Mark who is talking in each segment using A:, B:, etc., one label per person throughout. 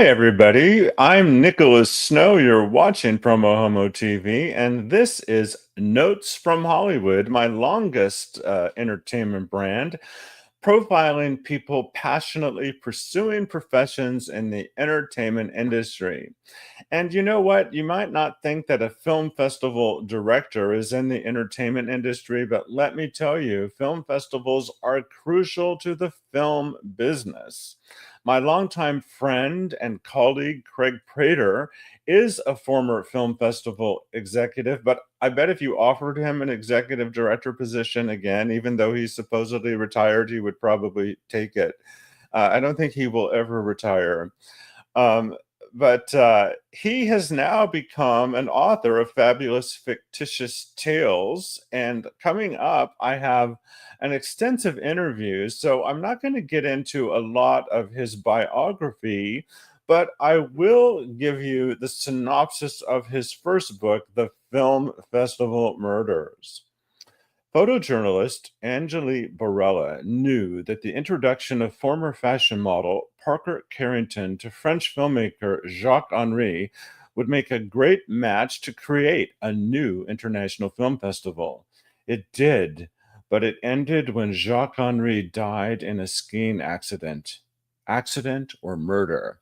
A: Hi, everybody. I'm Nicholas Snow. You're watching PromoHomo.TV, and this is Notes from Hollywood, my longest entertainment brand, profiling people passionately pursuing professions in the entertainment industry. And you know what? You might not think that a film festival director is in the entertainment industry, but let me tell you, film festivals are crucial to the film business. My longtime friend and colleague, Craig Prater, is a former film festival executive, but I bet if you offered him an executive director position again, even though he's supposedly retired, he would probably take it. I don't think he will ever retire. Um, but he has now become an author of fabulous fictitious tales. And coming up, I have an extensive interview. So I'm not going to get into a lot of his biography, but I will give you the synopsis of his first book, The Film Festival Murders. Photojournalist Angeli Borella knew that the introduction of former fashion model Parker Carrington to French filmmaker Jacques Henry would make a great match to create a new international film festival. It did, but it ended when Jacques Henry died in a skiing accident. Accident or murder?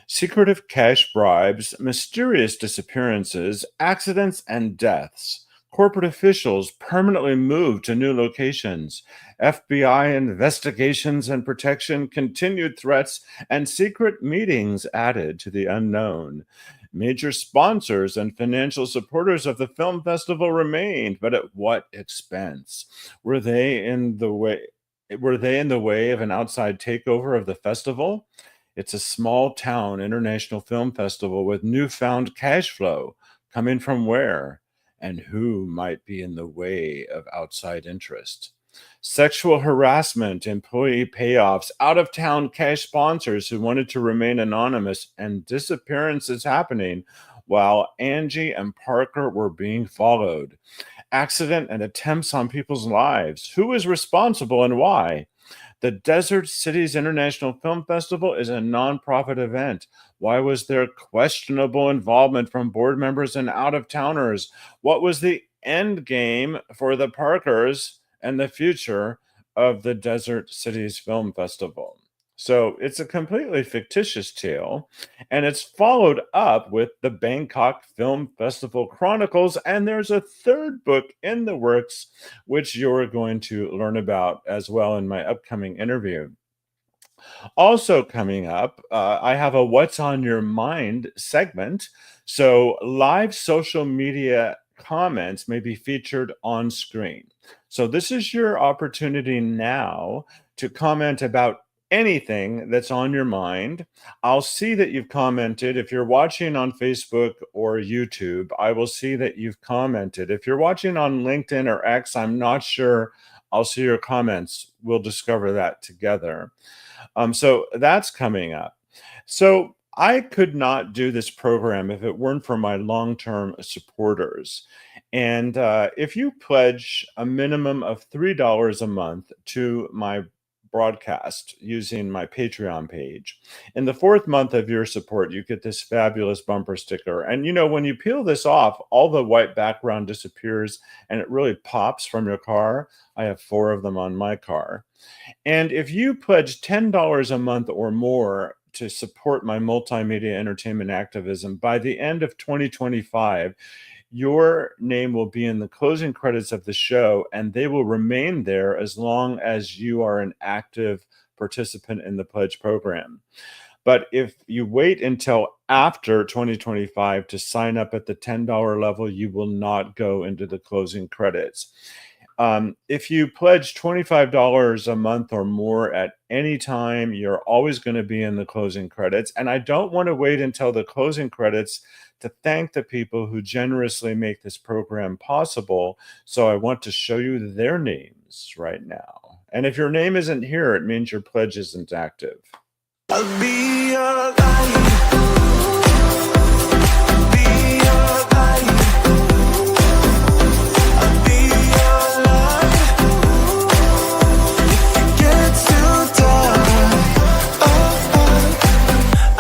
A: Secretive cash bribes, mysterious disappearances, accidents, and deaths. Corporate officials permanently moved to new locations. FBI investigations and protection, continued threats, and secret meetings added to the unknown. Major sponsors and financial supporters of the film festival remained, but at what expense? Were they in the way? Were they in the way of an outside takeover of the festival? It's a small town international film festival with newfound cash flow. Coming from where? And who might be in the way of outside interest? Sexual harassment, employee payoffs, out of town cash sponsors who wanted to remain anonymous, and disappearances happening while Angie and Parker were being followed. Accident and attempts on people's lives. Who is responsible and why? The Desert Cities International Film Festival is a nonprofit event. Why was there questionable involvement from board members and out-of-towners? What was the end game for the Parkers and the future of the Desert Cities Film Festival? So it's a completely fictitious tale, and it's followed up with the Bangkok Film Festival Chronicles, and there's a third book in the works, which you're going to learn about as well in my upcoming interview. Also coming up, I have a What's on Your Mind segment. So live social media comments may be featured on screen. So this is your opportunity now to comment about anything that's on your mind. I'll see that you've commented. If you're watching on Facebook or YouTube, I will see that you've commented. If you're watching on LinkedIn or X, I'm not sure. I'll see your comments. We'll discover that together. So that's coming up. So I could not do this program if it weren't for my long-term supporters. And if you pledge a minimum of $3 a month to my broadcast using my Patreon page, in the fourth month of your support, you get this fabulous bumper sticker. And you know, when you peel this off, all the white background disappears and it really pops from your car. I have 4 of them on my car. And if you pledge $10 a month or more to support my multimedia entertainment activism, by the end of 2025, your name will be in the closing credits of the show, and they will remain there as long as you are an active participant in the pledge program. But if you wait until after 2025 to sign up at the $10 level, you will not go into the closing credits. If you pledge $25 a month or more at any time, you're always going to be in the closing credits. And I don't want to wait until the closing credits to thank the people who generously make this program possible. So I want to show you their names right now. And if your name isn't here, it means your pledge isn't active. I'll be your light.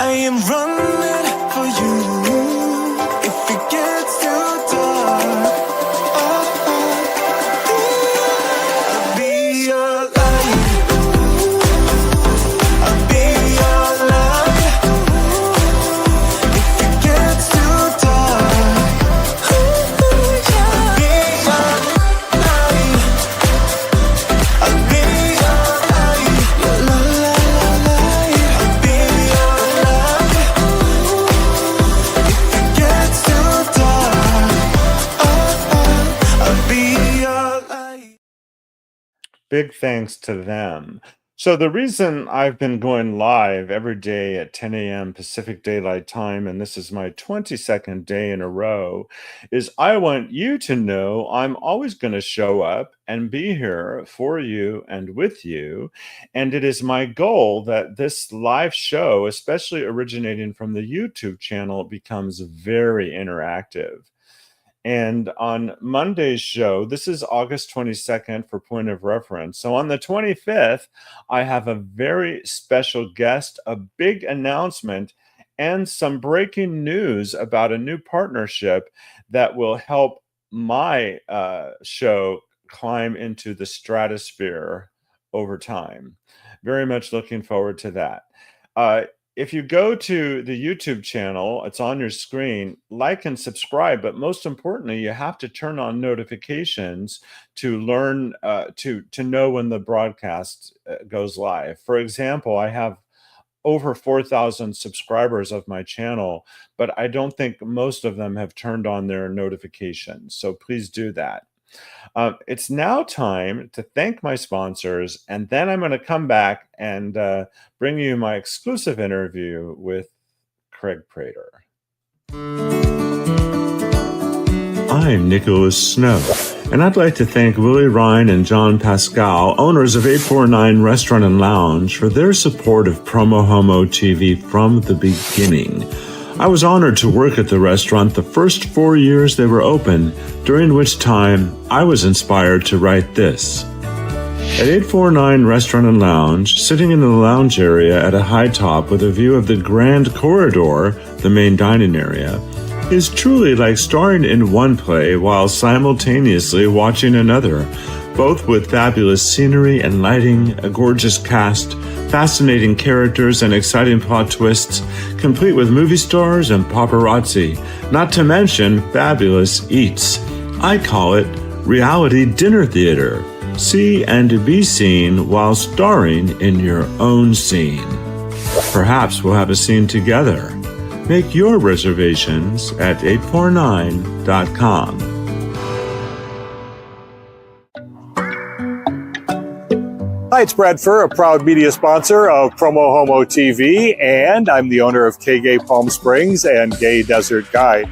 A: I am Big thanks to them. So, the reason I've been going live every day at 10 a.m. Pacific Daylight Time, and this is my 22nd day in a row, is I want you to know I'm always going to show up and be here for you and with you. And it is my goal that this live show, especially originating from the YouTube channel, becomes very interactive. And on Monday's show, this is August 22nd for point of reference. So on the 25th, I have a very special guest, a big announcement, and some breaking news about a new partnership that will help my show climb into the stratosphere over time. Very much looking forward to that. Uh, if you go to the YouTube channel, it's on your screen, like and subscribe, but most importantly, you have to turn on notifications to learn to know when the broadcast goes live. For example, I have over 4,000 subscribers of my channel, but I don't think most of them have turned on their notifications. So please do that. It's now time to thank my sponsors, and then I'm going to come back and bring you my exclusive interview with Craig Prater. I'm Nicholas Snow, and I'd like to thank Willie Ryan and John Pascal, owners of 849 Restaurant and Lounge, for their support of PromoHomo.TV from the beginning. I was honored to work at the restaurant the first 4 years they were open, during which time I was inspired to write this. At 849 Restaurant and Lounge, sitting in the lounge area at a high top with a view of the grand corridor, the main dining area, is truly like starring in one play while simultaneously watching another, both with fabulous scenery and lighting, a gorgeous cast, fascinating characters, and exciting plot twists, complete with movie stars and paparazzi, not to mention fabulous eats. I call it reality dinner theater. See and be seen while starring in your own scene. Perhaps we'll have a scene together. Make your reservations at 849.com.
B: Hi, it's Brad Furr, a proud media sponsor of PromoHomo.TV, and I'm the owner of K-Gay Palm Springs and Gay Desert Guide.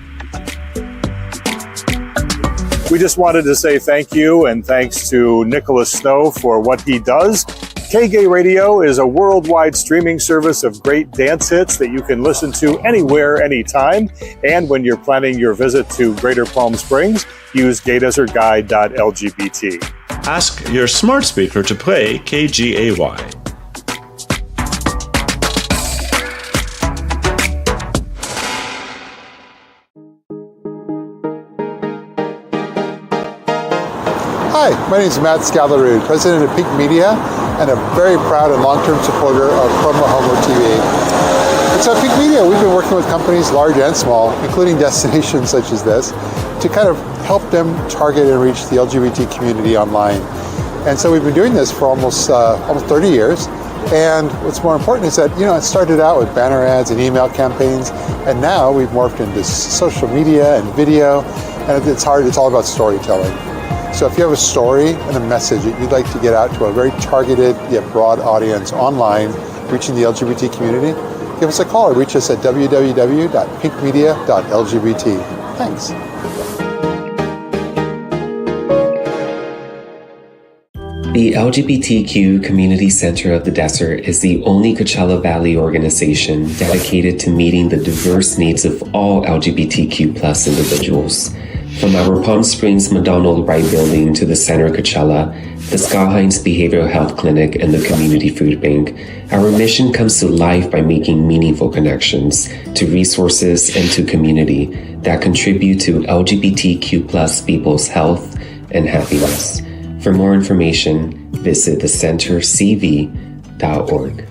B: We just wanted to say thank you and thanks to Nicholas Snow for what he does. K-Gay Radio is a worldwide streaming service of great dance hits that you can listen to anywhere, anytime. And when you're planning your visit to Greater Palm Springs, use gaydesertguide.lgbt.
A: Ask your smart speaker to play KGAY.
C: Hi, my name is Matt Scalarud, president of Pink Media, and a very proud and long-term supporter of PromoHomo.TV. So at Pink Media, we've been working with companies large and small, including destinations such as this, to kind of help them target and reach the LGBT community online. And so we've been doing this for almost 30 years. And what's more important is that, it started out with banner ads and email campaigns, and now we've morphed into social media and video, and it's all about storytelling. So if you have a story and a message that you'd like to get out to a very targeted yet broad audience online, reaching the LGBT community, give us a call or reach us at www.pinkmedia.lgbt. Thanks.
D: The LGBTQ Community Center of the Desert is the only Coachella Valley organization dedicated to meeting the diverse needs of all LGBTQ plus individuals. From our Palm Springs McDonald Wright Building to the Center Coachella, the Scott Hines Behavioral Health Clinic, and the Community Food Bank, our mission comes to life by making meaningful connections to resources and to community that contribute to LGBTQ plus people's health and happiness. For more information, visit thecentercv.org.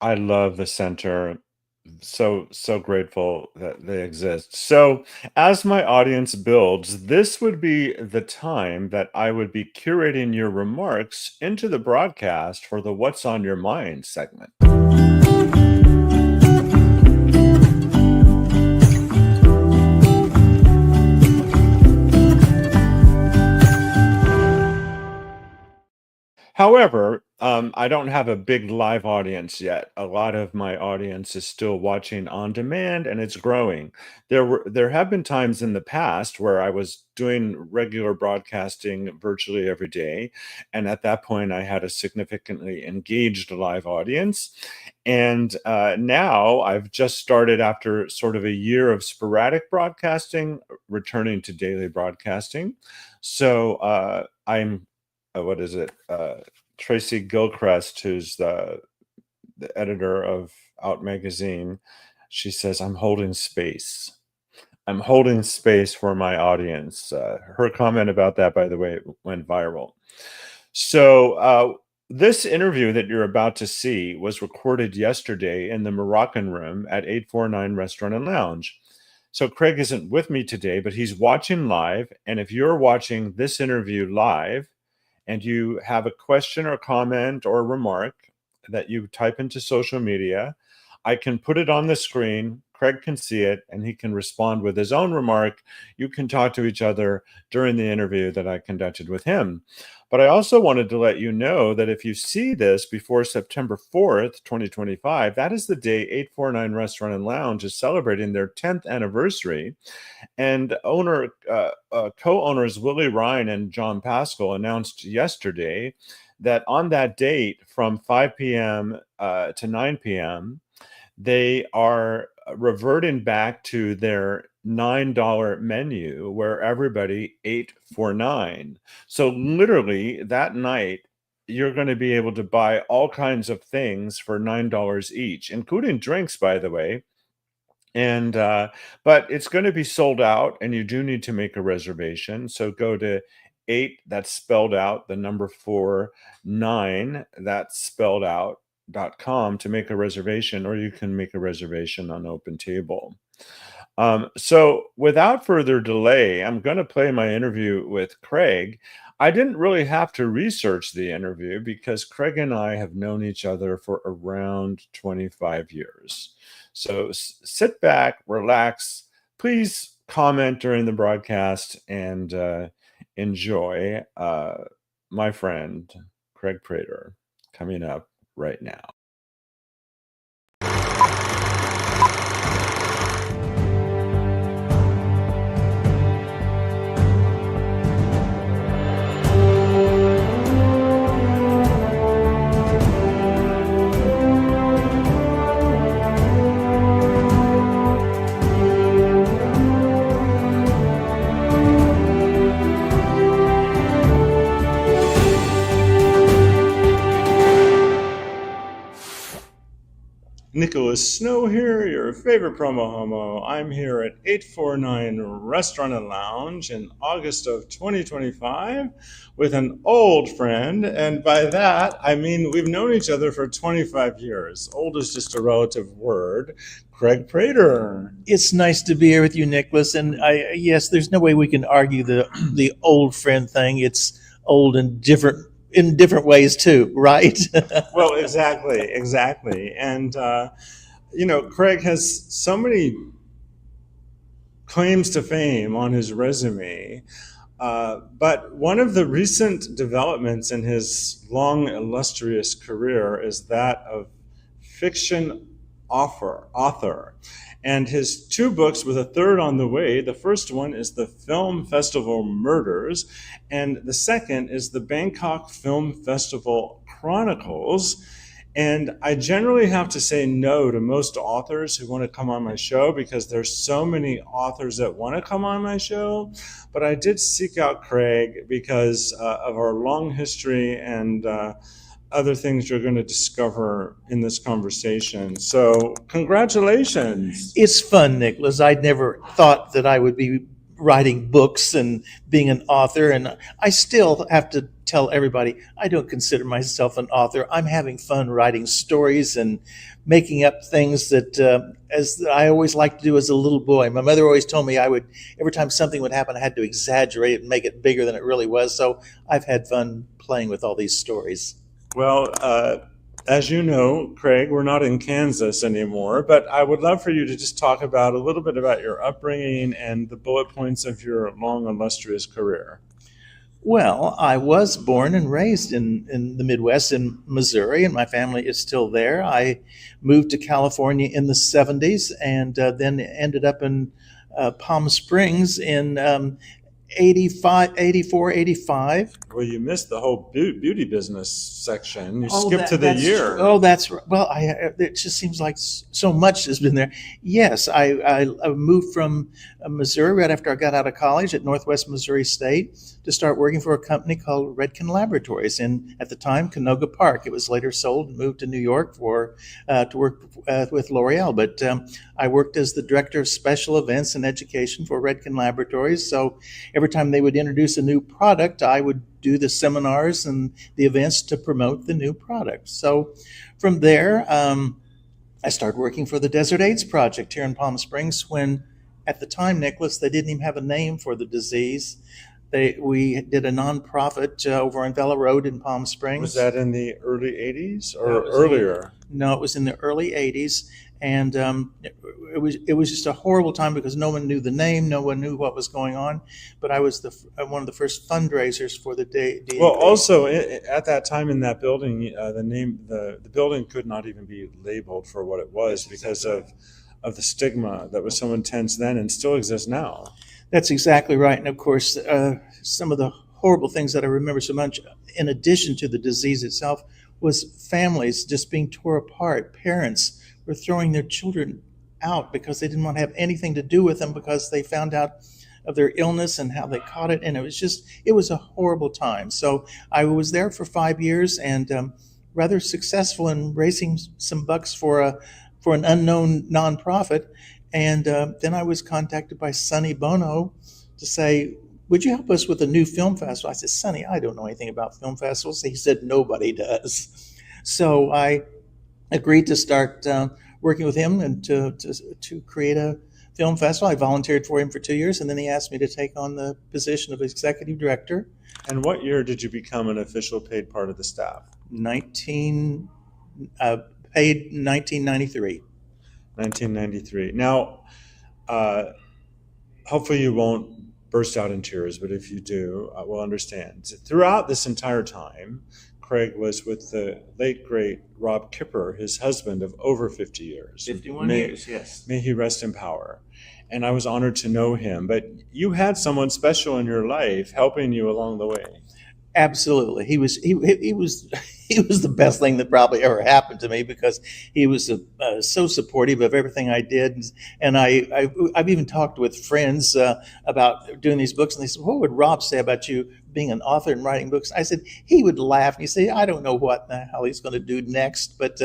A: I love the center. so grateful that they exist. So, as my audience builds, this would be the time that I would be curating your remarks into the broadcast for the What's on Your Mind segment. However, I don't have a big live audience yet. A lot of my audience is still watching on demand, and it's growing. There have been times in the past where I was doing regular broadcasting virtually every day, and at that point, I had a significantly engaged live audience. And now I've just started after sort of a year of sporadic broadcasting, returning to daily broadcasting. So I'm what is it? Tracy Gilchrist, who's the editor of Out Magazine, she says, I'm holding space. I'm holding space for my audience. Her comment about that, by the way, went viral. So, this interview that you're about to see was recorded yesterday in the Moroccan Room at 849 Restaurant and Lounge. So, Craig isn't with me today, but he's watching live. And if you're watching this interview live, and you have a question or comment or remark that you type into social media, I can put it on the screen. Craig can see it and he can respond with his own remark. You can talk to each other during the interview that I conducted with him. But I also wanted to let you know that if you see this before September 4th, 2025, that is the day 849 Restaurant and Lounge is celebrating their 10th anniversary. And co-owners Willie Ryan and John Pascal announced yesterday that on that date from 5 p.m. To 9 p.m., they are reverting back to their $9 menu where everybody ate for $9. So literally that night, you're going to be able to buy all kinds of things for $9 each, including drinks, by the way. And but it's going to be sold out, and you do need to make a reservation. So go to 8, that's spelled out, the number 4, 9, that's spelled out.com to make a reservation, or you can make a reservation on Open Table. So without further delay, I'm going to play my interview with Craig. I didn't really have to research the interview because Craig and I have known each other for around 25 years. So sit back, relax, please comment during the broadcast, and enjoy my friend Craig Prater coming up right now. Nicholas Snow here, your favorite promo homo. I'm here at 849 Restaurant and Lounge in August of 2025 with an old friend. And by that, I mean we've known each other for 25 years. Old is just a relative word. Craig Prater.
E: It's nice to be here with you, Nicholas. And yes, there's no way we can argue the old friend thing. It's old in different ways too, right?
A: Well, exactly. And, Craig has so many claims to fame on his resume. But one of the recent developments in his long, illustrious career is that of fiction author. And his 2 books with a third on the way. The first one is the Film Festival Murders, and the second is the Bangkok Film Festival Chronicles. And I generally have to say no to most authors who want to come on my show because there's so many authors that want to come on my show. But I did seek out Craig because of our long history and other things you're going to discover in this conversation. So congratulations.
E: It's fun, Nicholas. I'd never thought that I would be writing books and being an author. And I still have to tell everybody I don't consider myself an author. I'm having fun writing stories and making up things that as I always liked to do as a little boy. My mother always told me I would, every time something would happen, I had to exaggerate it and make it bigger than it really was. So I've had fun playing with all these stories.
A: Well, as you know, Craig, we're not in Kansas anymore, but I would love for you to just talk about a little bit about your upbringing and the bullet points of your long, illustrious career.
E: Well, I was born and raised in the Midwest in Missouri, and my family is still there. I moved to California in the 70s and then ended up in Palm Springs in 85, 84, 85.
A: Well, you missed the whole beauty business section. You
E: Oh,
A: skipped to the year.
E: Oh, that's right. Well, it just seems like so much has been there. Yes, I moved from Missouri right after I got out of college at Northwest Missouri State to start working for a company called Redken Laboratories in, at the time, Canoga Park. It was later sold and moved to New York for to work with L'Oreal. But I worked as the director of special events and education for Redken Laboratories. So every time they would introduce a new product, I would do the seminars and the events to promote the new product. So from there, I started working for the Desert AIDS Project here in Palm Springs when, at the time, Nicholas, they didn't even have a name for the disease. We did a nonprofit over on Vela Road in Palm Springs.
A: Was that in the early 80s or earlier?
E: No, it was in the early 80s. And it was just a horrible time because no one knew the name, no one knew what was going on. But I was one of the first fundraisers for the day.
A: Well, also at that time in that building, the building could not even be labeled for what it was because of the stigma that was so intense then and still exists now.
E: That's exactly right. And of course, some of the horrible things that I remember so much, in addition to the disease itself, was families just being tore apart. Parents were throwing their children out because they didn't want to have anything to do with them because they found out of their illness and how they caught it. And it was a horrible time. So I was there for 5 years and rather successful in raising some bucks for an unknown nonprofit. And then I was contacted by Sonny Bono to say, would you help us with a new film festival? I said, Sonny, I don't know anything about film festivals. He said, nobody does. So I agreed to start working with him and to create a film festival. I volunteered for him for 2 years, and then he asked me to take on the position of executive director.
A: And what year did you become an official paid part of the staff?
E: Paid 1993.
A: 1993. Now, hopefully you won't burst out in tears, but if you do, we'll understand. Throughout this entire time, Craig was with the late, great Rob Kipper, his husband of over 50 years.
E: 51 years, yes.
A: May he rest in power. And I was honored to know him. But you had someone special in your life helping you along the way.
E: Absolutely. He was the best thing that probably ever happened to me because he was so supportive of everything I did. And I've even talked with friends about doing these books, and they said, what would Rob say about you being an author and writing books? I said, he would laugh and he'd say, I don't know what the hell he's going to do next. But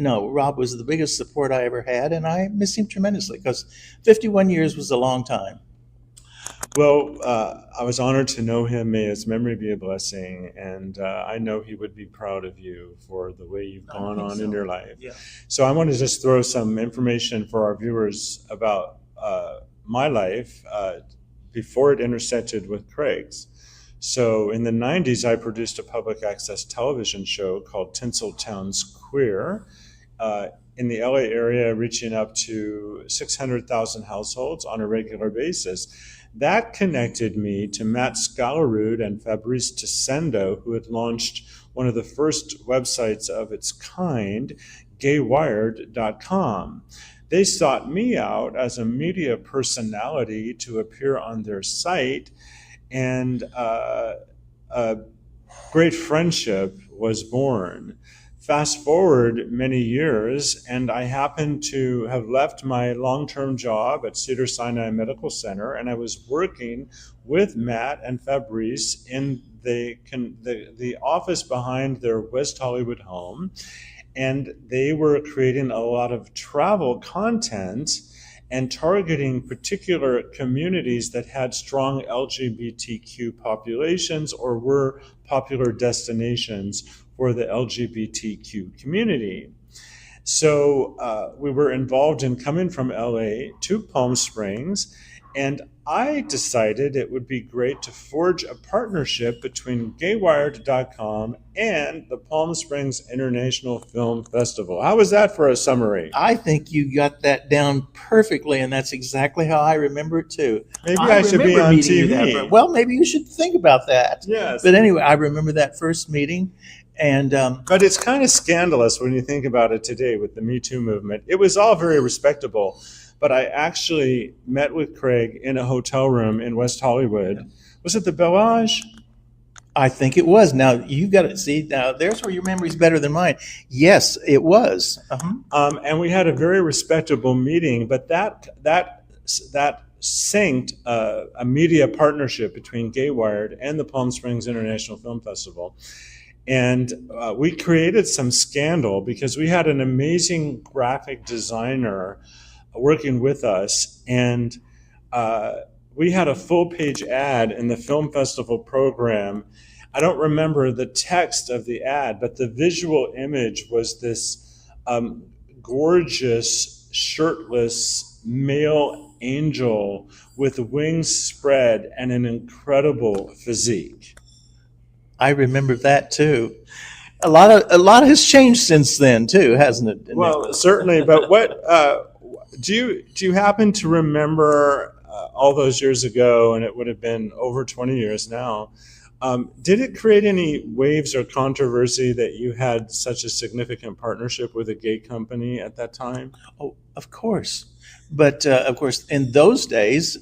E: no, Rob was the biggest support I ever had, and I miss him tremendously because 51 years was a long time.
A: Well, I was honored to know him. May his memory be a blessing. And I know he would be proud of you for the way you've gone on in your life.
E: Yeah.
A: So I want to just throw some information for our viewers about my life before it intersected with Craig's. So in the 90s, I produced a public access television show called Tinseltown's Queer in the LA area, reaching up to 600,000 households on a regular basis. That connected me to Matt Scalarud and Fabrice Tessendo, who had launched one of the first websites of its kind, gaywired.com. They sought me out as a media personality to appear on their site, and a great friendship was born. Fast forward many years, and I happened to have left my long-term job at Cedars-Sinai Medical Center, and I was working with Matt and Fabrice in the office behind their West Hollywood home, and they were creating a lot of travel content and targeting particular communities that had strong LGBTQ populations or were popular destinations for the LGBTQ community. So we were involved in coming from LA to Palm Springs, and I decided it would be great to forge a partnership between GayWired.com and the Palm Springs International Film Festival. How was that for a summary?
E: I think you got that down perfectly, and that's exactly how I remember it too.
A: Maybe I should be
E: remember
A: on
E: meeting you
A: TV.
E: that- Well, maybe you should think about that.
A: Yes.
E: But anyway, I remember that first meeting, and
A: But it's kind of scandalous when you think about it today with the Me Too movement. It was all very respectable, but I actually met with Craig in a hotel room in West Hollywood. Was it the Bellage?
E: I think it was. Now you've got to see. Now there's where your memory's better than mine. Yes, it was.
A: And we had a very respectable meeting, but that synced a media partnership between GayWired and the Palm Springs International Film Festival. And we created some scandal because we had an amazing graphic designer working with us, and we had a full-page ad in the film festival program. I don't remember the text of the ad, but the visual image was this gorgeous, shirtless male angel with wings spread and an incredible physique.
E: I remember that too. A lot has changed since then too, hasn't it?
A: Well, certainly. But what do you happen to remember all those years ago? And it would have been over 20 years now. Did it create any waves or controversy that you had such a significant partnership with a gay company at that time?
E: Oh, of course. But of course, in those days,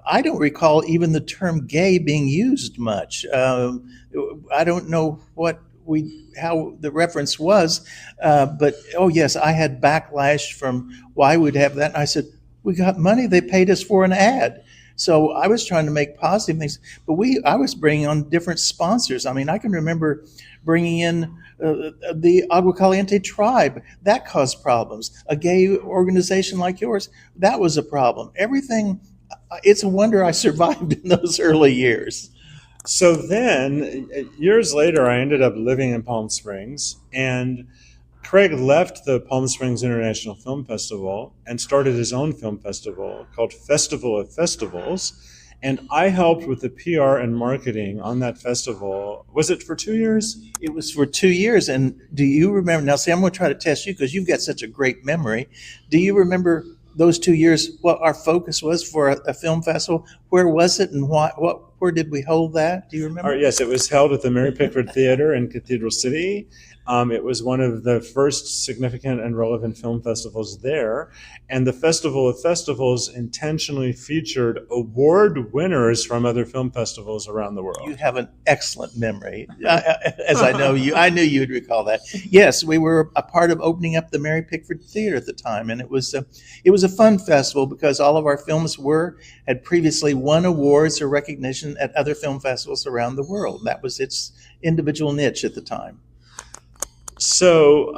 E: I don't recall even the term gay being used much. I don't know how the reference was, but oh yes, I had backlash from why we'd have that. And I said, we got money, they paid us for an ad. So I was trying to make positive things, but I was bringing on different sponsors. I mean, I can remember bringing in the Agua Caliente tribe. That caused problems. A gay organization like yours, that was a problem. Everything, it's a wonder I survived in those early years.
A: So then, years later, I ended up living in Palm Springs, and Craig left the Palm Springs International Film Festival and started his own film festival called Festival of Festivals. And I helped with the PR and marketing on that festival. Was it for 2 years?
E: It was for 2 years. And do you remember? Now, see, I'm going to try to test you because you've got such a great memory. Do you remember those 2 years, what our focus was for a film festival? Where was it and where did we hold that? Do you remember?
A: Yes, it was held at the Mary Pickford Theater in Cathedral City. It was one of the first significant and relevant film festivals there. And the Festival of Festivals intentionally featured award winners from other film festivals around the world.
E: You have an excellent memory, as I know you. I knew you'd recall that. Yes, we were a part of opening up the Mary Pickford Theater at the time, and it was a fun festival because all of our films had previously won awards or recognition at other film festivals around the world. That was its individual niche at the time.
A: So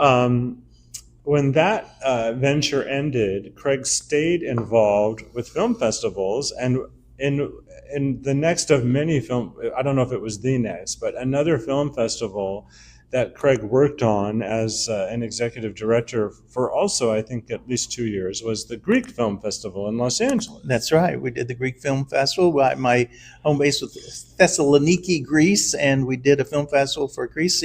A: when that venture ended, Craig stayed involved with film festivals, and in the next of many film, I don't know if it was the next, but another film festival that Craig worked on as an executive director for also, I think, at least 2 years, was the Greek Film Festival in Los Angeles.
E: That's right. We did the Greek Film Festival. My home base was Thessaloniki, Greece, and we did a film festival for Greece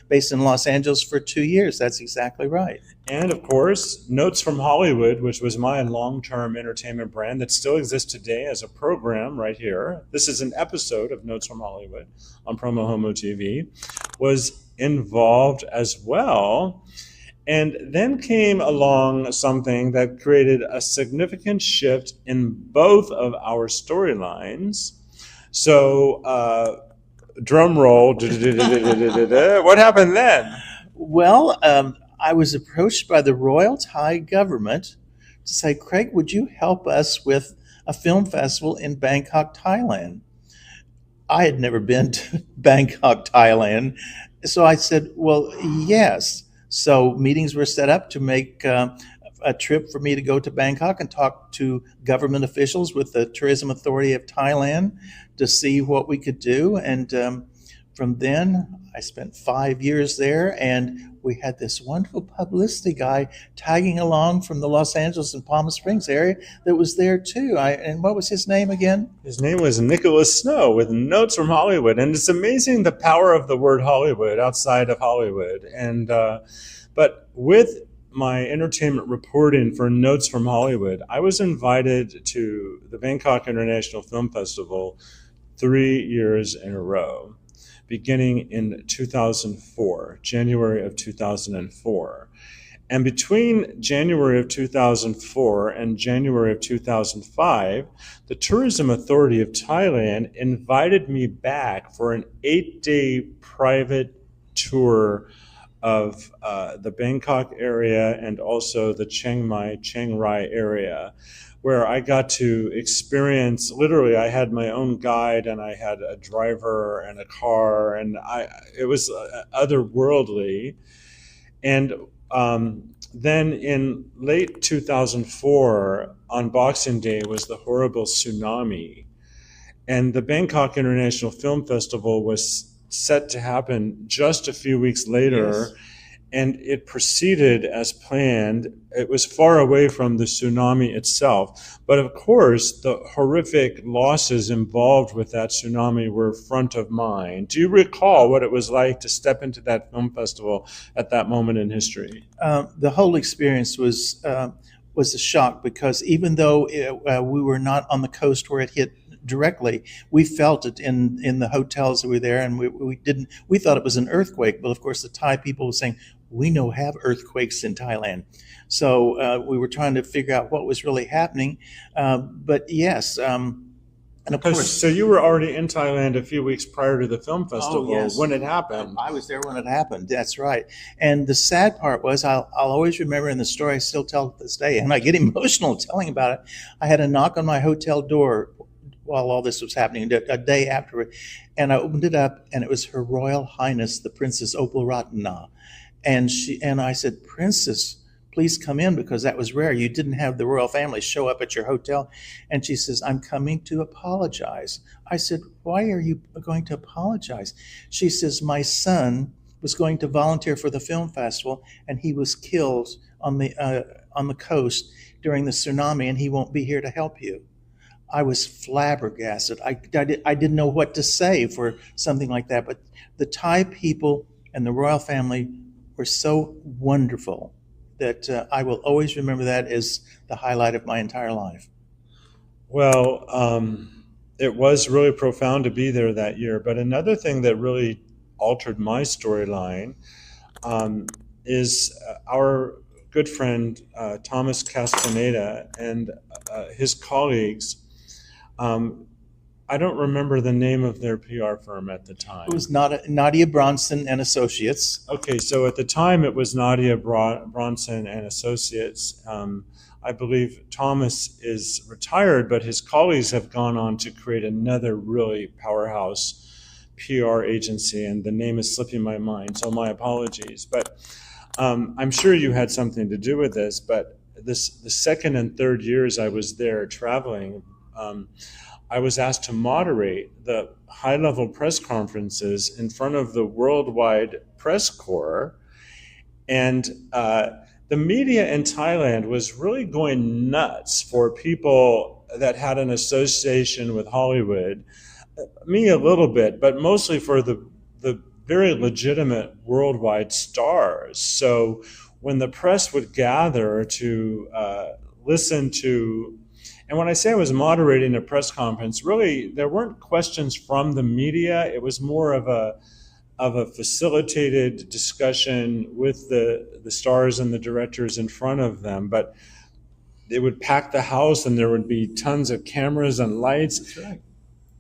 E: based in Los Angeles for 2 years. That's exactly right.
A: And of course, Notes from Hollywood, which was my long-term entertainment brand that still exists today as a program right here. This is an episode of Notes from Hollywood on PromoHomo.TV, was involved as well. And then came along something that created a significant shift in both of our storylines. So, drum roll. What happened then?
E: Well, I was approached by the Royal Thai government to say, Craig, would you help us with a film festival in Bangkok, Thailand? I had never been to Bangkok, Thailand. So I said, well, yes. So meetings were set up to make a trip for me to go to Bangkok and talk to government officials with the Tourism Authority of Thailand to see what we could do. And from then, I spent 5 years there, and we had this wonderful publicity guy tagging along from the Los Angeles and Palm Springs area that was there too. And what was his name again?
A: His name was Nicholas Snow with Notes from Hollywood. And it's amazing the power of the word Hollywood outside of Hollywood. And but with my entertainment reporting for Notes from Hollywood, I was invited to the Bangkok International Film Festival 3 years in a row, beginning in 2004, January of 2004. And between January of 2004 and January of 2005, the Tourism Authority of Thailand invited me back for an 8-day private tour of the Bangkok area and also the Chiang Mai, Chiang Rai area, where I got to experience, literally I had my own guide and I had a driver and a car, and it was otherworldly. And then in late 2004, on Boxing Day, was the horrible tsunami. And the Bangkok International Film Festival was set to happen just a few weeks later. Yes. And it proceeded as planned. It was far away from the tsunami itself. But of course, the horrific losses involved with that tsunami were front of mind. Do you recall what it was like to step into that film festival at that moment in history?
E: The whole experience was a shock, because even though we were not on the coast where it hit directly, we felt it in the hotels that were there, and we thought it was an earthquake. But of course, the Thai people were saying, we know have earthquakes in Thailand. So we were trying to figure out what was really happening. But yes, and of course.
A: So you were already in Thailand a few weeks prior to the film festival.
E: Oh, yes.
A: When it happened.
E: I was there when it happened. That's right. And the sad part was, I'll always remember, in the story I still tell to this day, and I get emotional telling about it. I had a knock on my hotel door while all this was happening, a day after it, and I opened it up, and it was Her Royal Highness the Princess Opal Ratna. And I said, Princess, please come in, because that was rare. You didn't have the royal family show up at your hotel. And she says, I'm coming to apologize. I said, why are you going to apologize? She says, my son was going to volunteer for the film festival, and he was killed on the coast during the tsunami, and he won't be here to help you. I was flabbergasted. I didn't know what to say for something like that. But the Thai people and the royal family were so wonderful that I will always remember that as the highlight of my entire life.
A: Well, it was really profound to be there that year. But another thing that really altered my storyline is our good friend Thomas Castaneda and his colleagues. I don't remember the name of their PR firm at the time.
E: It was Nadia Bronson and Associates.
A: Okay, so at the time it was Nadia Bronson and Associates. I believe Thomas is retired, but his colleagues have gone on to create another really powerhouse PR agency, and the name is slipping my mind, so my apologies. But I'm sure you had something to do with this, but the second and third years I was there traveling, I was asked to moderate the high-level press conferences in front of the worldwide press corps. And the media in Thailand was really going nuts for people that had an association with Hollywood. Me a little bit, but mostly for the very legitimate worldwide stars. So when the press would gather to listen to, and when I say I was moderating a press conference, really there weren't questions from the media. It was more of a facilitated discussion with the stars and the directors in front of them. But they would pack the house and there would be tons of cameras and lights.
E: That's right.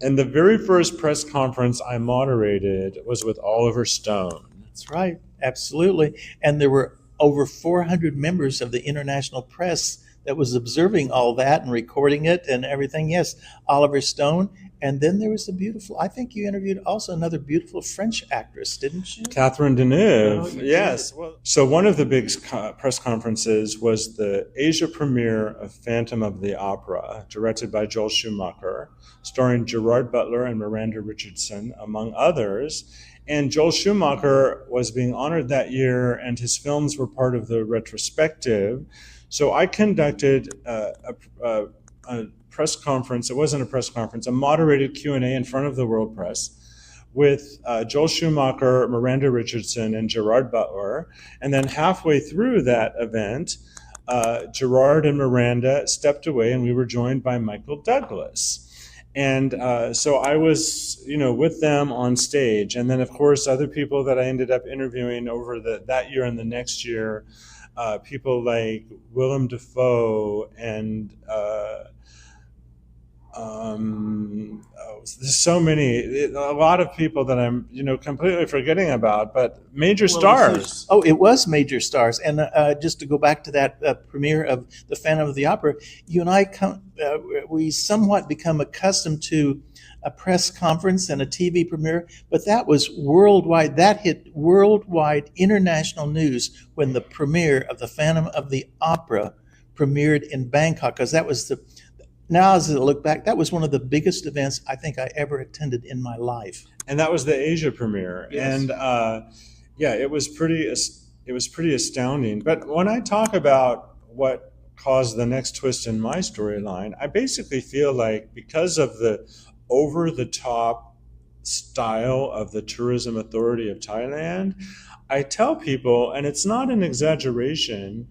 A: And the very first press conference I moderated was with Oliver Stone.
E: That's right, absolutely. And there were over 400 members of the international press that was observing all that and recording it and everything. Yes, Oliver Stone. And then there was I think you interviewed also another beautiful French actress, didn't you?
A: Catherine Deneuve,
E: Oh, you
A: yes. Well, so one of the big press conferences was the Asia premiere of Phantom of the Opera, directed by Joel Schumacher, starring Gerard Butler and Miranda Richardson, among others. And Joel Schumacher was being honored that year, and his films were part of the retrospective. So I conducted a press conference. It wasn't a press conference, a moderated Q&A in front of the world press with Joel Schumacher, Miranda Richardson, and Gerard Butler. And then halfway through that event, Gerard and Miranda stepped away, and we were joined by Michael Douglas. And so I was, with them on stage. And then, of course, other people that I ended up interviewing over that year and the next year, people like Willem Dafoe and there's so many, a lot of people that I'm, completely forgetting about, but major stars.
E: It was major stars. And just to go back to that premiere of The Phantom of the Opera, you and I, we somewhat become accustomed to a press conference and a TV premiere, but that was worldwide. That hit worldwide international news when the premiere of The Phantom of the Opera premiered in Bangkok, because that was now as I look back, that was one of the biggest events I think I ever attended in my life.
A: And that was the Asia premiere. Yes. And it was pretty astounding. But when I talk about what caused the next twist in my storyline, I basically feel like because of the over-the-top style of the Tourism Authority of Thailand, I tell people, and it's not an exaggeration,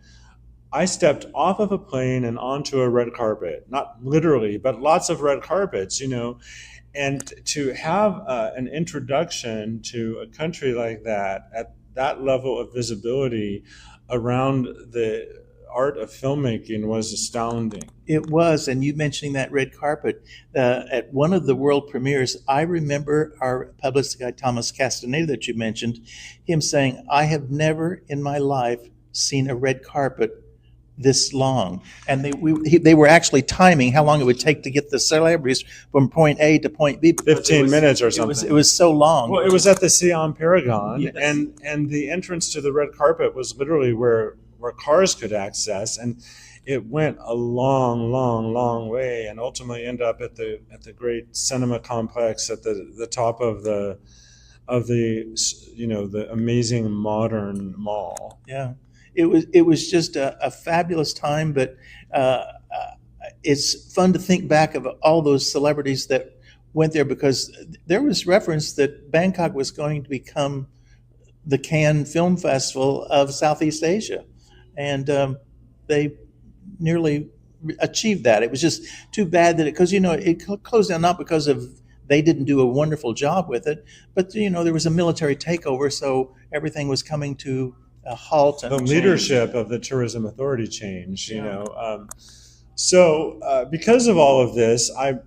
A: I stepped off of a plane and onto a red carpet, not literally, but lots of red carpets, and to have an introduction to a country like that at that level of visibility around the art of filmmaking was astounding.
E: It was, and you mentioning that red carpet, at one of the world premieres, I remember our publicist guy, Thomas Castaneda, that you mentioned, him saying, I have never in my life seen a red carpet this long. And they were actually timing how long it would take to get the celebrities from point A to point B.
A: 15 minutes or something.
E: It was so long.
A: Well, it was at the Siam Paragon,
E: yes.
A: and the entrance to the red carpet was literally where cars could access, and it went a long way, and ultimately ended up at the great cinema complex at the top of the amazing modern mall.
E: Yeah. It was just a fabulous time, but it's fun to think back of all those celebrities that went there, because there was reference that Bangkok was going to become the Cannes Film Festival of Southeast Asia, and they nearly achieved that. It was just too bad that it closed down, not because of they didn't do a wonderful job with it, but there was a military takeover, so everything was coming to a halt.
A: The leadership of the Tourism Authority changed, So because of all of this, I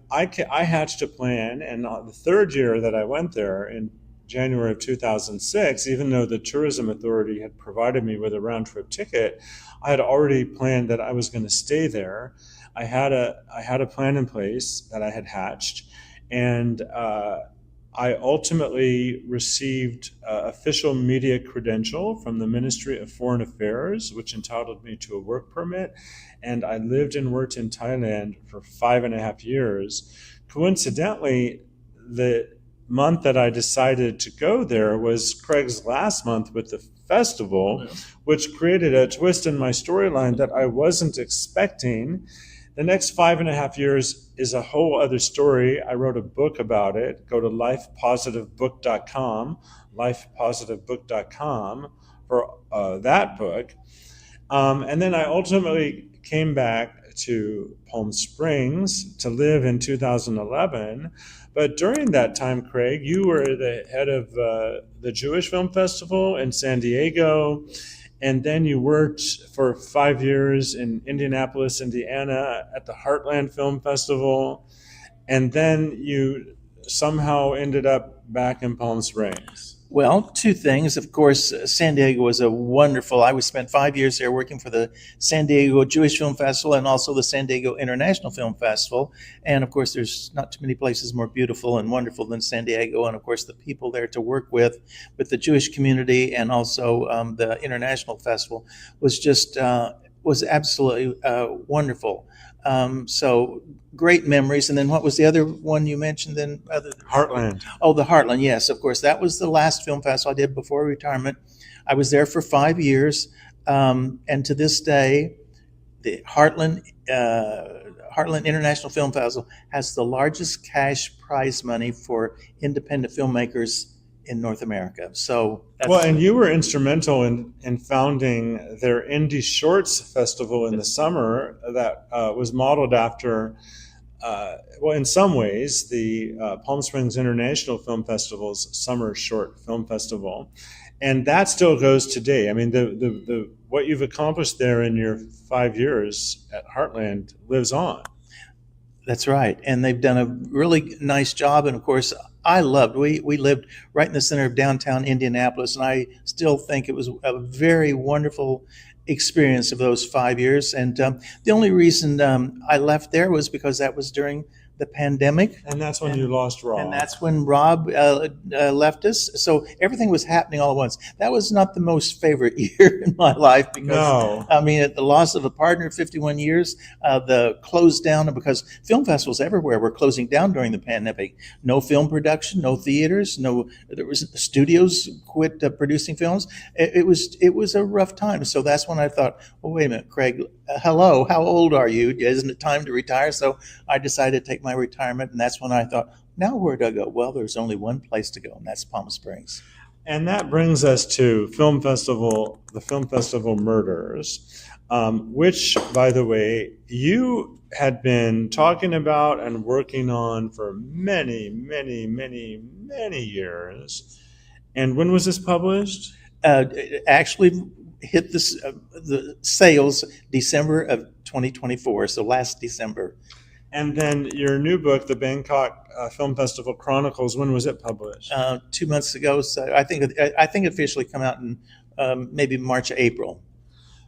A: hatched a plan, and the third year that I went there in January of 2006, even though the Tourism Authority had provided me with a round-trip ticket, I had already planned that I was going to stay there. I had a plan in place that I had hatched, and I ultimately received official media credential from the Ministry of Foreign Affairs, which entitled me to a work permit, and I lived and worked in Thailand for 5.5 years. Coincidentally, the month that I decided to go there was Craig's last month with the festival, which created a twist in my storyline that I wasn't expecting. The next 5.5 years is a whole other story. I wrote a book about it. Go to lifepositivebook.com, lifepositivebook.com for that book. And then I ultimately came back to Palm Springs to live in 2011. But during that time, Craig, you were the head of the Jewish Film Festival in San Diego. And then you worked for 5 years in Indianapolis, Indiana at the Heartland Film Festival. And then you somehow ended up back in Palm Springs.
E: Well, two things. Of course, San Diego was a wonderful. I was spent 5 years there working for the San Diego Jewish Film Festival and also the San Diego International Film Festival. And of course, there's not too many places more beautiful and wonderful than San Diego. And of course, the people there to work with the Jewish community and also the International Festival was just was absolutely wonderful. So great memories. And then what was the other one you mentioned then?
A: Heartland.
E: Oh, the Heartland. Yes, of course. That was the last film festival I did before retirement. I was there for 5 years. And to this day, the Heartland International Film Festival has the largest cash prize money for independent filmmakers in North America. So
A: well, and you were instrumental in founding their Indie Shorts Festival in the summer that was modeled after, well, in some ways, the Palm Springs International Film Festival's Summer Short Film Festival. And that still goes today. I mean, the what you've accomplished there in your 5 years at Heartland lives on.
E: That's right. And they've done a really nice job. And of course, we lived right in the center of downtown Indianapolis, and I still think it was a very wonderful experience of those 5 years. And the only reason I left there was because that was during the pandemic.
A: And that's when you lost Rob.
E: And that's when Rob left us. So everything was happening all at once. That was not the most favorite year in my life because,
A: no.
E: I mean, the loss of a partner, 51 years, the close down, because film festivals everywhere were closing down during the pandemic. No film production, no theaters, there was studios quit producing films. It was a rough time. So that's when I thought, well, wait a minute, Craig, hello, how old are you? Isn't it time to retire? So I decided to take my retirement, and that's when I thought, now where do I go? Well, there's only one place to go, and that's Palm Springs.
A: And that brings us to the Film Festival Murders, which, by the way, you had been talking about and working on for many, many, many, many years. And when was this published?
E: It actually hit the sales December of 2024, so last December.
A: And then your new book, the Bangkok Film Festival Chronicles, when was it published?
E: 2 months ago. So I think it officially come out in maybe March, April.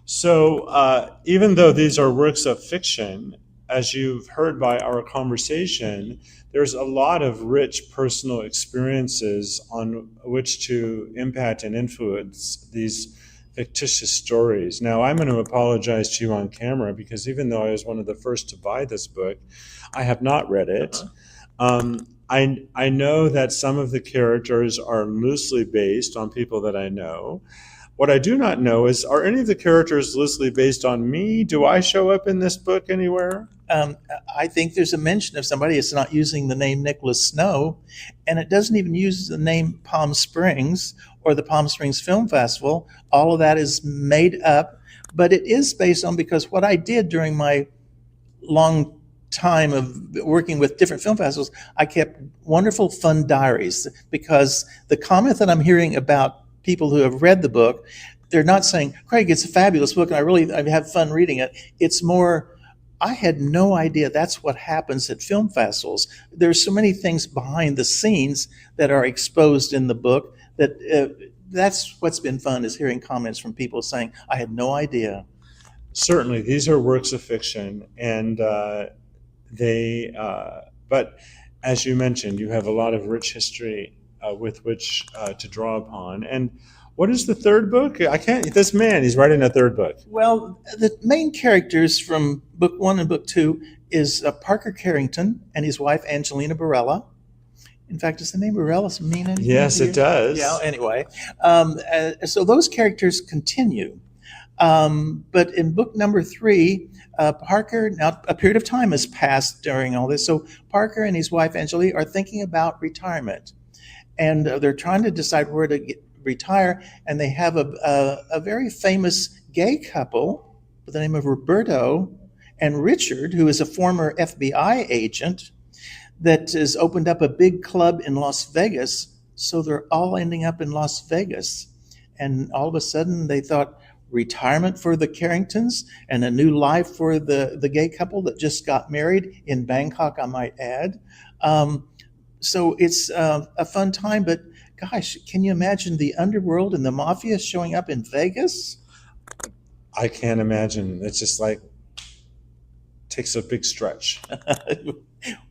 A: So even though these are works of fiction, as you've heard by our conversation, there's a lot of rich personal experiences on which to impact and influence these fictitious stories. Now, I'm going to apologize to you on camera because even though I was one of the first to buy this book, I have not read it. I know that some of the characters are loosely based on people that I know. What I do not know is, are any of the characters loosely based on me? Do I show up in this book anywhere?
E: I think there's a mention of somebody. It's not using the name Nicholas Snow, and it doesn't even use the name Palm Springs or the Palm Springs Film Festival. All of that is made up, but it is based on, because what I did during my long time of working with different film festivals, I kept wonderful fun diaries, because the comment that I'm hearing about people who have read the book, they're not saying, Craig, it's a fabulous book and I have fun reading it. It's more, I had no idea that's what happens at film festivals. There's so many things behind the scenes that are exposed in the book that that's what's been fun, is hearing comments from people saying, I had no idea.
A: Certainly, these are works of fiction, and but as you mentioned, you have a lot of rich history with which to draw upon. And what is the third book? This man, he's writing a third book.
E: Well, the main characters from book one and book two is Parker Carrington and his wife, Angelina Barella. In fact, does the name Barella mean anything?
A: Yes, it does.
E: Yeah, anyway. So those characters continue. But in book number three, Parker, now a period of time has passed during all this. So Parker and his wife, Angelina, are thinking about retirement. And they're trying to decide where to retire. And they have a very famous gay couple by the name of Roberto and Richard, who is a former FBI agent, that has opened up a big club in Las Vegas. So they're all ending up in Las Vegas. And all of a sudden they thought, retirement for the Carringtons and a new life for the gay couple that just got married in Bangkok, I might add. So it's a fun time, but gosh, can you imagine the underworld and the mafia showing up in Vegas?
A: I can't imagine. It's just like takes a big stretch.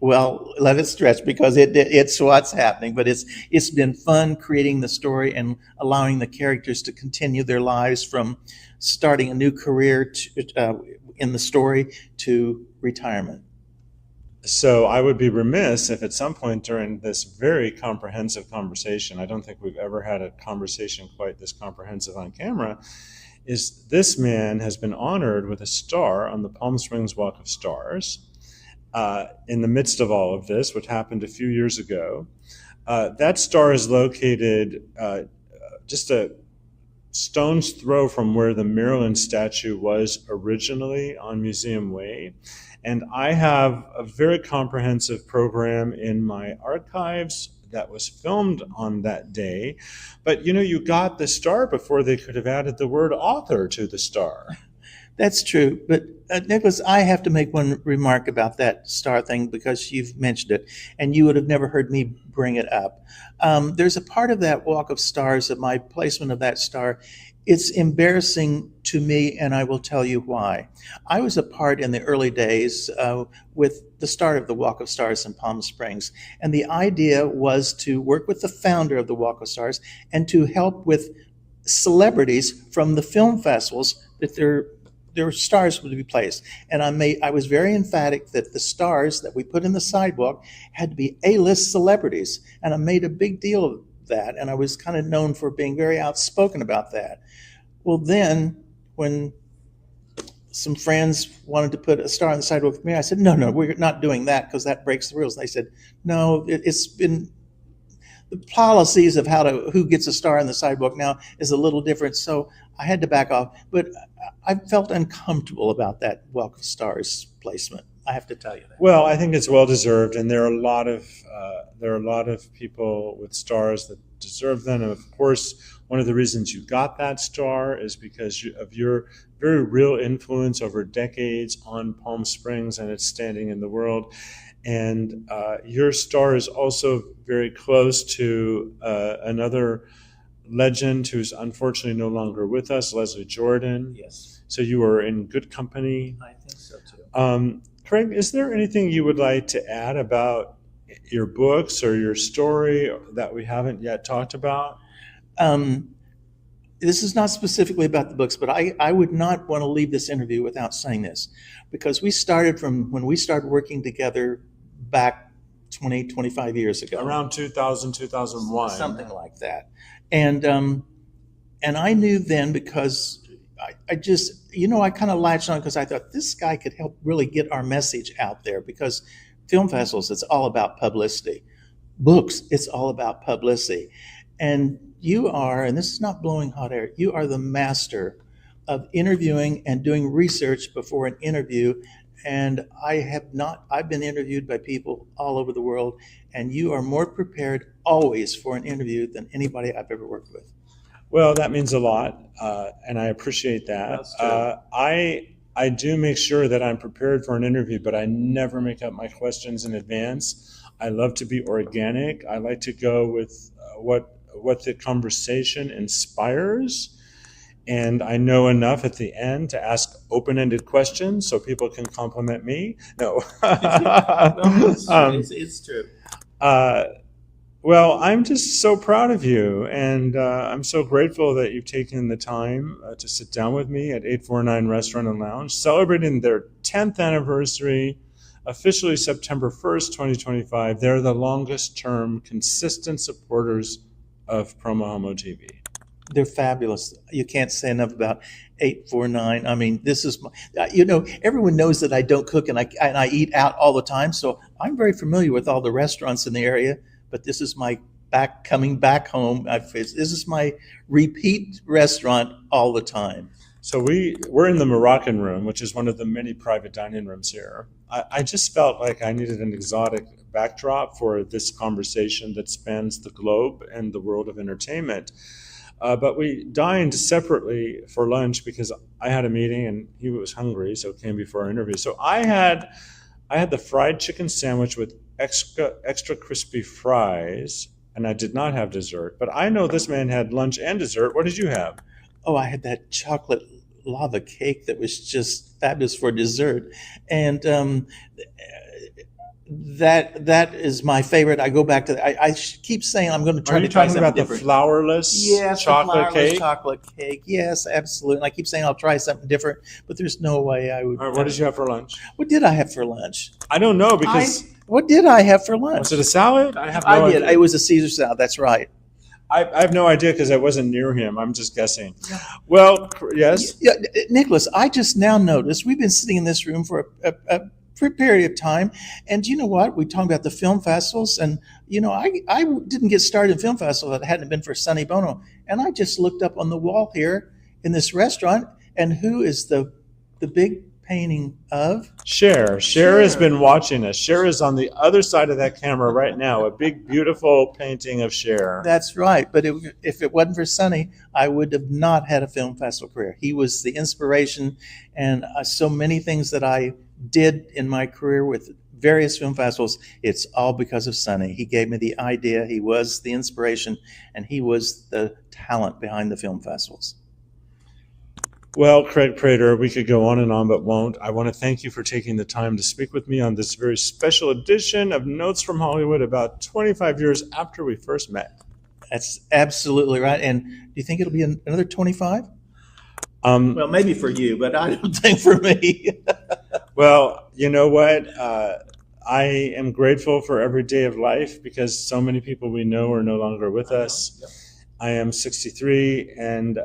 E: Well, let it stretch because it's what's happening. But it's been fun creating the story and allowing the characters to continue their lives from starting a new career in the story to retirement.
A: So I would be remiss if at some point during this very comprehensive conversation, I don't think we've ever had a conversation quite this comprehensive on camera, is this man has been honored with a star on the Palm Springs Walk of Stars in the midst of all of this, which happened a few years ago. That star is located just a stone's throw from where the Maryland statue was originally on Museum Way. And I have a very comprehensive program in my archives that was filmed on that day. But you got the star before they could have added the word author to the star.
E: That's true. But Nicholas, I have to make one remark about that star thing because you've mentioned it and you would have never heard me bring it up. There's a part of that Walk of Stars, of my placement of that star. It's embarrassing to me, and I will tell you why. I was a part in the early days with the start of the Walk of Stars in Palm Springs, and the idea was to work with the founder of the Walk of Stars and to help with celebrities from the film festivals that their stars would be placed. And I was very emphatic that the stars that we put in the sidewalk had to be A-list celebrities, and I made a big deal of that, and I was kind of known for being very outspoken about that. Well, then when some friends wanted to put a star on the sidewalk with me, I said, no, we're not doing that because that breaks the rules. And they said, no, it's been the policies of who gets a star on the sidewalk now is a little different. So I had to back off, but I felt uncomfortable about that Walk of Stars placement. I have to tell you that.
A: Well, I think it's well deserved, and there are a lot of people with stars that deserve them. And of course, one of the reasons you got that star is because of your very real influence over decades on Palm Springs and its standing in the world. And your star is also very close to another legend who's unfortunately no longer with us, Leslie Jordan.
E: Yes.
A: So you are in good company.
E: I think so too.
A: Craig, is there anything you would like to add about your books or your story that we haven't yet talked about?
E: This is not specifically about the books, but I would not want to leave this interview without saying this, because we started from when we started working together back 20, 25 years ago.
A: Around 2000, 2001.
E: Something like that. And I knew then because I just, I kind of latched on because I thought this guy could help really get our message out there, because film festivals, it's all about publicity. Books, it's all about publicity. And you are, and this is not blowing hot air, you are the master of interviewing and doing research before an interview. And I've been interviewed by people all over the world, and you are more prepared always for an interview than anybody I've ever worked with.
A: Well, that means a lot, and I appreciate that.
E: That's true.
A: I do make sure that I'm prepared for an interview, but I never make up my questions in advance. I love to be organic. I like to go with what the conversation inspires. And I know enough at the end to ask open-ended questions so people can compliment me. No.
E: It's true.
A: Well, I'm just so proud of you, and I'm so grateful that you've taken the time to sit down with me at 849 Restaurant and Lounge, celebrating their 10th anniversary, officially September 1st, 2025. They're the longest-term, consistent supporters of PromoHomo.TV.
E: They're fabulous. You can't say enough about 849. I mean, this is, everyone knows that I don't cook and I eat out all the time. So I'm very familiar with all the restaurants in the area, but this is my coming back home. This is my repeat restaurant all the time.
A: So we're in the Moroccan Room, which is one of the many private dining rooms here. I just felt like I needed an exotic backdrop for this conversation that spans the globe and the world of entertainment. But we dined separately for lunch because I had a meeting and he was hungry, so it came before our interview. So I had the fried chicken sandwich with extra crispy fries and I did not have dessert. But I know this man had lunch and dessert. What did you have?
E: Oh, I had that chocolate lava cake that was just fabulous for dessert, and that is my favorite. I go back to. I keep saying I'm going to try
A: Are
E: to
A: you
E: try
A: talking
E: something
A: about the
E: different.
A: flourless
E: Yes, the
A: chocolate
E: flourless
A: cake?
E: chocolate cake. Yes, absolutely. And I keep saying I'll try something different, but there's no way I would.
A: All right, what did you have for lunch?
E: What did I have for lunch?
A: I don't know because
E: What did I have for lunch?
A: was it a salad? I have no
E: I did.
A: idea.
E: It was a Caesar salad. That's right.
A: I have no idea because I wasn't near him. I'm just guessing. Well, yes.
E: Yeah, Nicholas, I just now noticed we've been sitting in this room for a period of time, and you know what? We talked about the film festivals, and I didn't get started in film festival if it hadn't been for Sonny Bono, and I just looked up on the wall here in this restaurant, and who is the big painting of?
A: Cher has been watching us. Cher is on the other side of that camera right now. A big, beautiful painting of Cher.
E: That's right. But if it wasn't for Sonny, I would have not had a film festival career. He was the inspiration, and so many things that I did in my career with various film festivals, it's all because of Sonny. He gave me the idea. He was the inspiration, and he was the talent behind the film festivals.
A: Well, Craig Prater, we could go on and on, but won't. I want to thank you for taking the time to speak with me on this very special edition of Notes from Hollywood about 25 years after we first met.
E: That's absolutely right. And do you think it'll be another 25? Well, maybe for you, but I don't think for me.
A: Well, you know what? I am grateful for every day of life because so many people we know are no longer with us.
E: Yep.
A: I am 63, and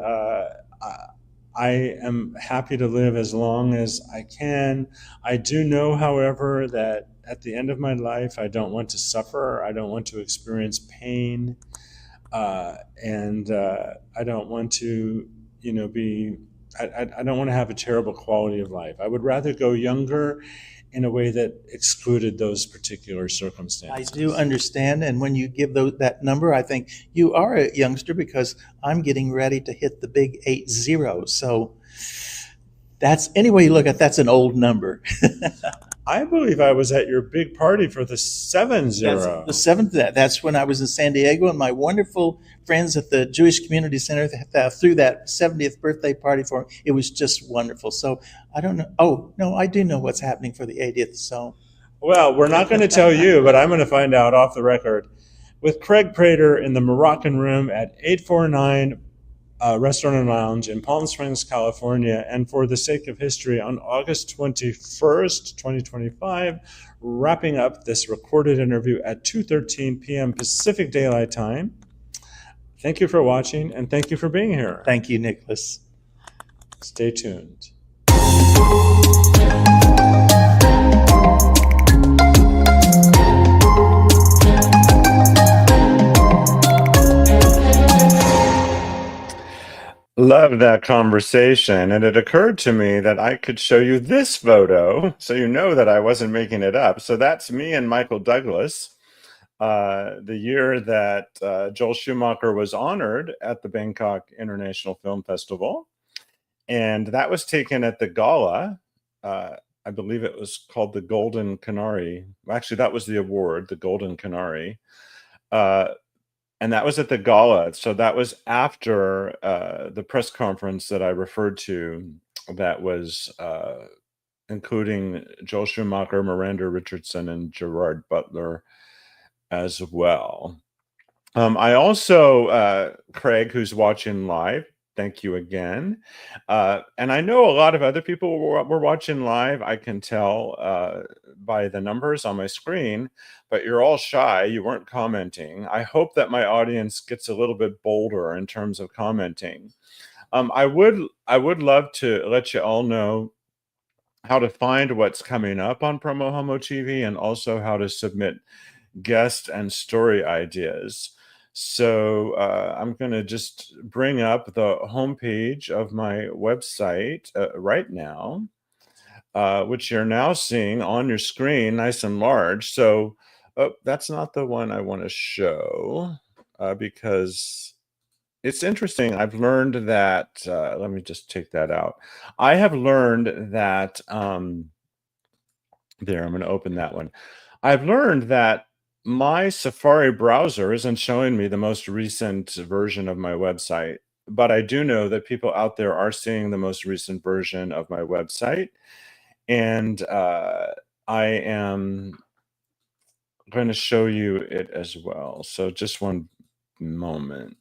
A: I am happy to live as long as I can. I do know, however, that at the end of my life, I don't want to suffer. I don't want to experience pain. And I don't want to, I don't want to have a terrible quality of life. I would rather go younger in a way that excluded those particular circumstances.
E: I do understand, and when you give that number, I think you are a youngster because I'm getting ready to hit the big 80. So that's, any way you look at, that's an old number.
A: I believe I was at your big party for the 70.
E: The 7th. That's when I was in San Diego, and my wonderful friends at the Jewish Community Center threw that 70th birthday party for me. It was just wonderful. So I don't know. Oh no, I do know what's happening for the 80th. So,
A: well, we're not going to tell you, but I'm going to find out off the record. With Craig Prater in the Moroccan Room at 849 Restaurant and Lounge in Palm Springs, California, and for the sake of history, on August 21st, 2025, wrapping up this recorded interview at 2:13 p.m. Pacific Daylight Time. Thank you for watching, and thank you for being here.
E: Thank you, Nicholas.
A: Stay tuned. Love that conversation, and it occurred to me that I could show you this photo so you know that I wasn't making it up. So that's me and Michael Douglas, the year that Joel Schumacher was honored at the Bangkok International Film Festival, and that was taken at the gala. I believe it was called the Golden Canary. Actually, that was the award, the Golden Canary. And that was at the gala. So that was after the press conference that I referred to that was including Joel Schumacher, Miranda Richardson, and Gerard Butler as well. I also, Craig, who's watching live, thank you again. And I know a lot of other people were watching live. I can tell by the numbers on my screen, but you're all shy. You weren't commenting. I hope that my audience gets a little bit bolder in terms of commenting. I would love to let you all know how to find what's coming up on PromoHomo.TV and also how to submit guest and story ideas. So I'm going to just bring up the homepage of my website right now, which you're now seeing on your screen nice and large. So that's not the one I want to show because it's interesting. I've learned that, let me just take that out. I have learned that, there, I'm going to open that one. I've learned that my Safari browser isn't showing me the most recent version of my website, but I do know that people out there are seeing the most recent version of my website. And I am going to show you it as well. So just one moment.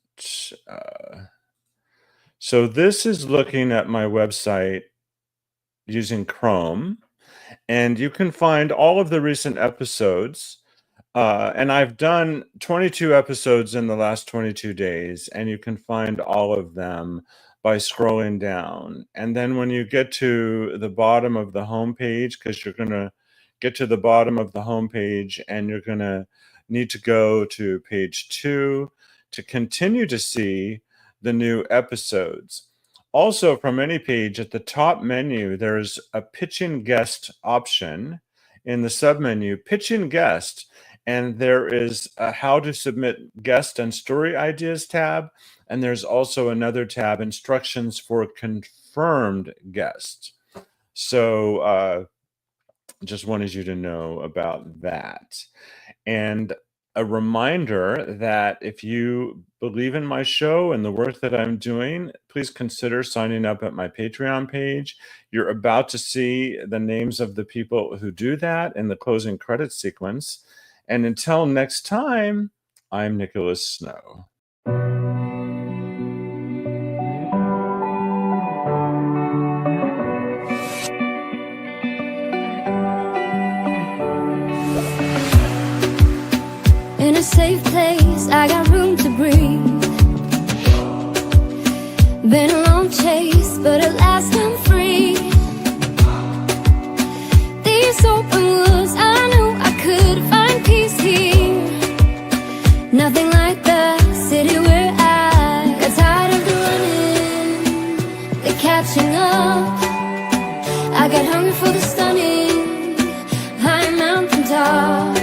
A: So this is looking at my website using Chrome, and you can find all of the recent episodes. And I've done 22 episodes in the last 22 days, and you can find all of them by scrolling down. And then when you get to the bottom of the homepage, because you're going to get to the bottom of the homepage and you're going to need to go to page 2 to continue to see the new episodes. Also, from any page at the top menu, there's a pitching guest option in the submenu, pitching guest. And there is a how to submit guest and story ideas tab. And there's also another tab, instructions for confirmed guests. So just wanted you to know about that. And a reminder that if you believe in my show and the work that I'm doing, please consider signing up at my Patreon page. You're about to see the names of the people who do that in the closing credits sequence. And until next time, I'm Nicholas Snow.
F: In a safe place, I got room to breathe. Been a long chase, but at last I'm free. These open woods, I knew I could find peace here. Nothing like the city where I got tired of the running, the catching up. I got hungry for the stunning high mountain top.